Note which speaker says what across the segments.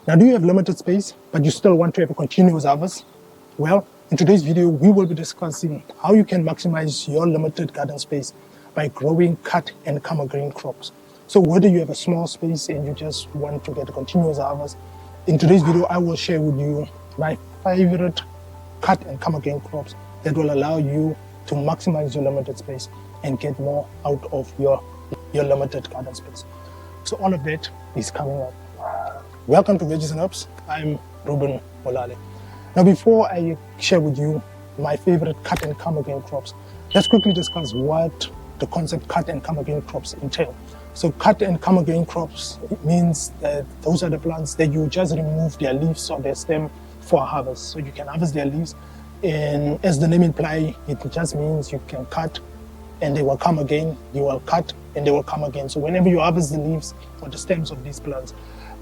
Speaker 1: Now, do you have limited space, but you still want to have a continuous harvest? Well, in today's video, we will be discussing how you can maximize your limited garden space by growing cut and cover grain crops. So whether you have a small space and you just want to get a continuous harvest, in today's video, I will share with you my favorite cut and cover grain crops that will allow you to maximize your limited space and get more out of your limited garden space. So all of that is coming up. Welcome to Veggies and Herbs. I'm Ruben Olale. Now, before I share with you my favorite cut and cover grain crops, let's quickly discuss what the concept cut and cover grain crops entail. So cut and cover grain crops, it means that those are the plants that you just remove their leaves or their stem for harvest. So you can harvest their leaves, and as the name implies, it just means you can cut and they will come again, you will cut and they will come again. So whenever you harvest the leaves or the stems of these plants,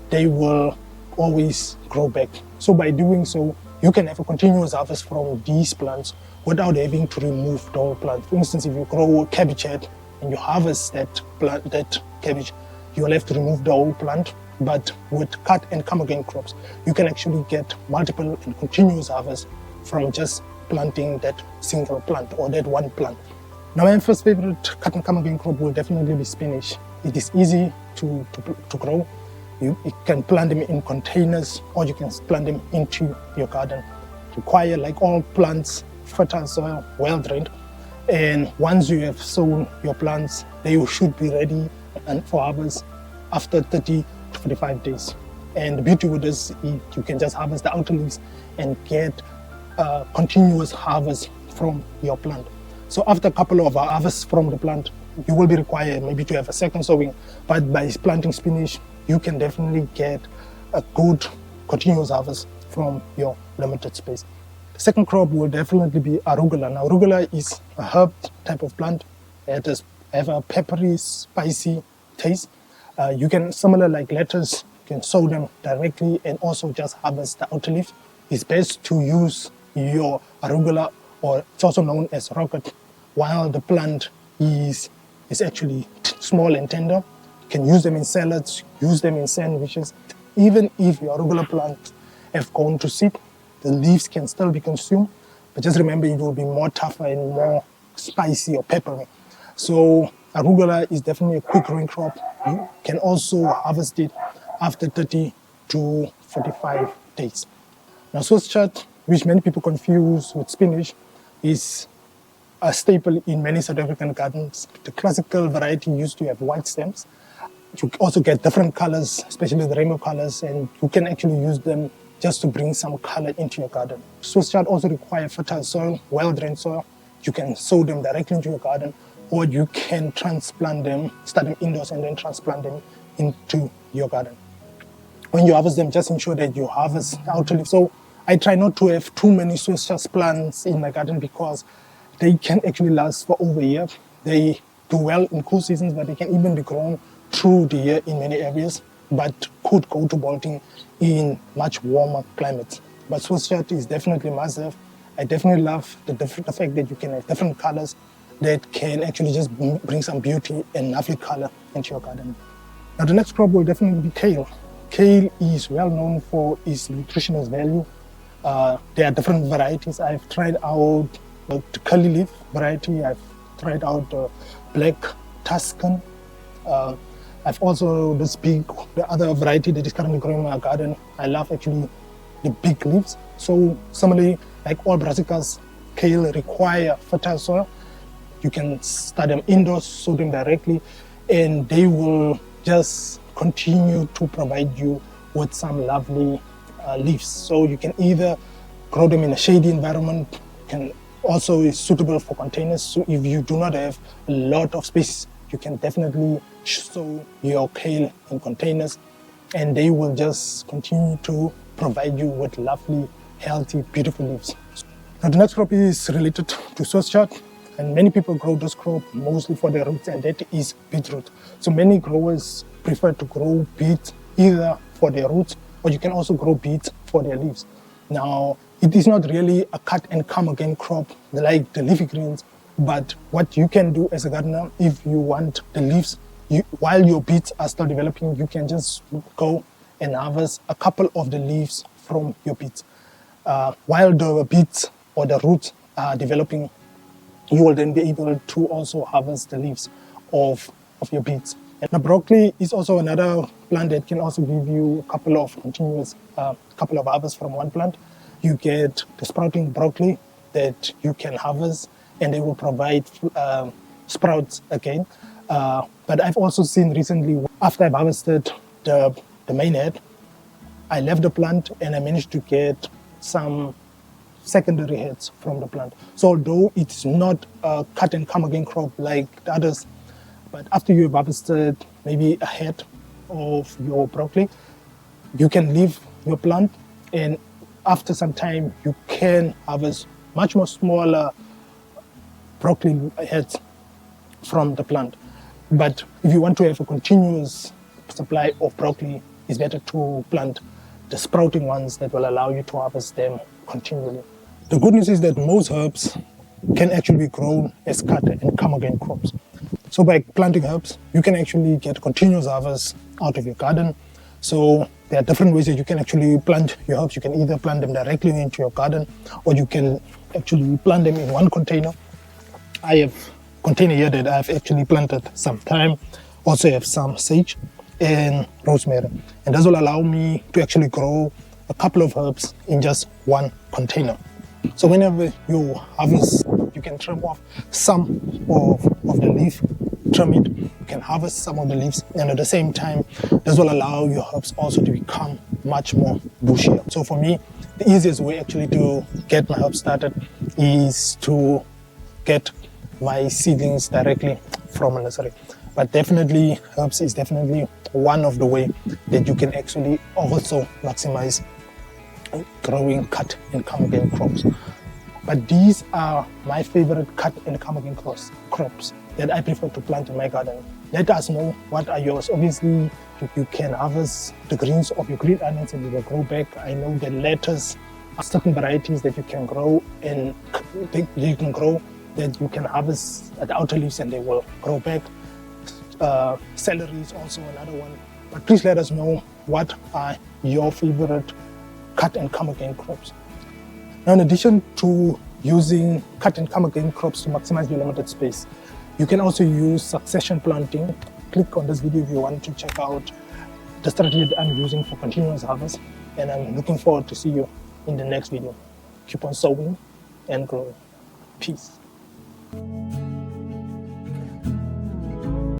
Speaker 1: they will always grow back. So by doing so, you can have a continuous harvest from these plants without having to remove the whole plant. For instance, if you grow a cabbage head and you harvest that cabbage, you will have to remove the whole plant. But with cut and cover grain crops, you can actually get multiple and continuous harvest from just planting that single plant or that one plant. Now, my first favorite cut and cover grain crop will definitely be spinach. It is easy to grow. You can plant them in containers or you can plant them into your garden. Require, like all plants, fertile soil, well drained. And once you have sown your plants, they should be ready for harvest after 30 to 45 days. And the beauty with this is you can just harvest the outer leaves and get a continuous harvest from your plant. So after a couple of harvests from the plant, you will be required maybe to have a second sowing, but by planting spinach, you can definitely get a good continuous harvest from your limited space. The second crop will definitely be arugula. Now, arugula is a herb type of plant that have a peppery, spicy taste. You can, similar like lettuce, you can sow them directly and also just harvest the outer leaf. It's best to use your arugula, or it's also known as rocket, while the plant is actually small and tender. You can use them in salads, use them in sandwiches. Even if your arugula plant have gone to seed, the leaves can still be consumed, but just remember it will be more tougher and more spicy or peppery. So arugula is definitely a quick growing crop. You can also harvest it after 30 to 45 days. Now, Chard, which many people confuse with spinach, is a staple in many South African gardens. The classical variety used to have white stems. You also get different colors, especially the rainbow colors, and you can actually use them just to bring some color into your garden. Swiss chard also require fertile soil, well-drained soil. You can sow them directly into your garden, or you can transplant them, start them indoors and then transplant them into your garden. When you harvest them, just ensure that you harvest the outer leaf. So I try not to have too many Swiss chard plants in my garden because they can actually last for over a year. They do well in cool seasons, but they can even be grown through the year in many areas, but could go to bolting in much warmer climates. But Swiss chard is definitely must-have. I definitely love the fact that you can have different colors that can actually just bring some beauty and lovely color into your garden. Now, the next crop will definitely be kale. Kale is well known for its nutritional value. There are different varieties. I've tried out the curly leaf variety. I've tried out the black Tuscan. I've also the other variety that is currently growing in my garden. I love actually the big leaves. So similarly, like all brassicas, kale require fertile soil. You can start them indoors, sow them directly, and they will just continue to provide you with some lovely leaves. So you can either grow them in a shady environment, also is suitable for containers. So if you do not have a lot of space, you can definitely sow your kale in containers, and they will just continue to provide you with lovely, healthy, beautiful leaves. Now, the next crop is related to Swiss chard, and many people grow this crop mostly for their roots, and that is beetroot. So many growers prefer to grow beet either for their roots, or you can also grow beet for their leaves. Now, it is not really a cut and come again crop like the leafy greens, but what you can do as a gardener, if you want the leaves, while your beets are still developing, you can just go and harvest a couple of the leaves from your beets. While the beets or the roots are developing, you will then be able to also harvest the leaves of your beets. And the broccoli is also another plant that can also give you a couple of harvests from one plant. You get the sprouting broccoli that you can harvest, and they will provide sprouts again. But I've also seen recently, after I've harvested the main head, I left the plant and I managed to get some secondary heads from the plant. So although it's not a cut and come again crop like the others, but after you've harvested maybe a head of your broccoli, you can leave your plant, and after some time you can harvest much more smaller broccoli heads from the plant. But if you want to have a continuous supply of broccoli, it's better to plant the sprouting ones that will allow you to harvest them continually. The good news is that most herbs can actually be grown as cut and come again crops. So by planting herbs, you can actually get continuous harvest out of your garden. So there are different ways that you can actually plant your herbs. You can either plant them directly into your garden, or you can actually plant them in one container. I have a container here that I've actually planted some thyme. Also have some sage and rosemary. And this will allow me to actually grow a couple of herbs in just one container. So whenever you harvest, you can trim off some of the leaf, trim it, you can harvest some of the leaves, and at the same time, this will allow your herbs also to become much more bushier. So for me, the easiest way actually to get my herbs started is to get my seedlings directly from a nursery. But definitely, herbs is definitely one of the way that you can actually also maximize growing cut and come again crops. But these are my favorite cut and come again crops that I prefer to plant in my garden. Let us know what are yours. Obviously, you can harvest the greens of your green onions and they will grow back. I know the lettuce are certain varieties that you can grow, and you can grow that you can harvest at the outer leaves and they will grow back. Celery is also another one. But please let us know what are your favorite cut and come again crops. Now, in addition to using cut and come again crops to maximize your limited space, you can also use succession planting. Click on this video if you want to check out the strategy that I'm using for continuous harvest, and I'm looking forward to see you in the next video. Keep on sowing and growing. Peace.